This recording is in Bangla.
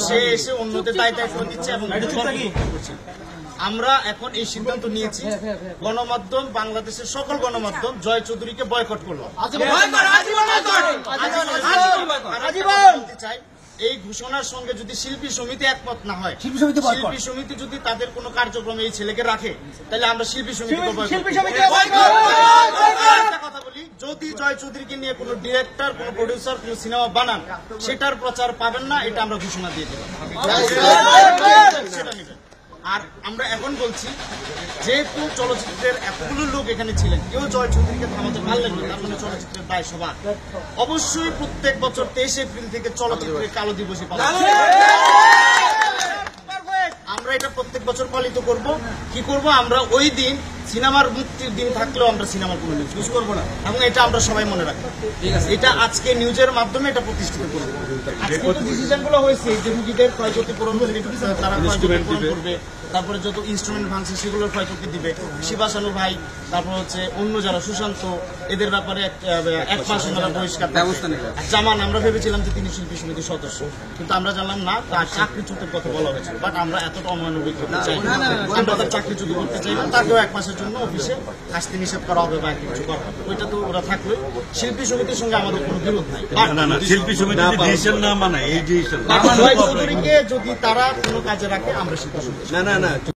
সে এসে অন্যদের দায় দায়িত্ব দিচ্ছে এবং আমরা এখন এই সিদ্ধান্ত নিয়েছি গণমাধ্যম বাংলাদেশের সকল গণমাধ্যম জয় চৌধুরীকে বয়কট করলো। চাই এই ঘোষণার সঙ্গে যদি শিল্পী সমিতি একমত না হয়, শিল্পী সমিতি যদি তাদের কোনো কার্যক্রমে এই ছেলেকে রাখে, তাহলে আমরা শিল্পী সমিতিকে কথা বলি। যদি জয় চৌধুরীকে নিয়ে কোনো ডিরেক্টর, কোনো প্রডিউসার, কোনো সিনেমা বানান, সেটার প্রচার পাবেন না, এটা আমরা ঘোষণা দিয়ে দেব। সেটা নেবেন। আর আমরা এখন বলছি, যেহেতু চলচ্চিত্রের এতগুলো লোক এখানে ছিলেন, কেউ জয় চৌধুরীকে থামাতে পারলেন না, তার মানে চলচ্চিত্রের দায় সবার। অবশ্যই প্রত্যেক বছর 23 এপ্রিল থেকে চলচ্চিত্রের কালো দিবসই পালন আমরা এটা প্রত্যেক বছর পালিত করব। কি করব? আমরা ওই দিন সিনেমার মুক্তির দিন থাকলেও আমরা সিনেমার কোনো নিউজ ইউজ করবো না, এবং এটা আমরা সবাই মনে রাখবো। এটা আজকে নিউজের মাধ্যমে এটা প্রতিষ্ঠিত করবো। ডিসিশনগুলো হয়েছে যে রুগীদের ক্ষয়ক্ষতি পূরণ করবে, তারা ক্ষয়ক্ষতি পূরণ করবে, তারপরে যত ইনস্ট্রুমেন্ট ভাঙছে সেগুলোর ক্ষয়ক্ষতি দিবে। শিবাসানু ভাই, তারপর হচ্ছে অন্য যারা সুশান্ত, এদের ব্যাপারে 1 মাস বহিষ্কার ব্যবস্থা নেবে। জামান, আমরা ভেবেছিলাম যে তিনি শিল্পী সমিতির সদস্য, কিন্তু আমরা জানলাম না, তার চাকরিচ্যুতের কথা বলা হয়েছিল। বাট আমরা এতটা অমানবিক করতে চাই না, আমরা তার চাকরিচ্যুত করতে চাই না। তাকেও 1 মাসের জন্য অফিসে আসতে নিষেধ করা হবে বা কিছু করা হবে, ওইটা তো ওরা থাকবে। শিল্পী সমিতির সঙ্গে আমাদের কোনো বিরোধ নাই। শিল্পী সমিতি ডিসিশন না মানে এই ডিসিশন জয় চৌধুরীকে যদি তারা কোনো কাজে রাখে, আমরা শিল্পী সমিতি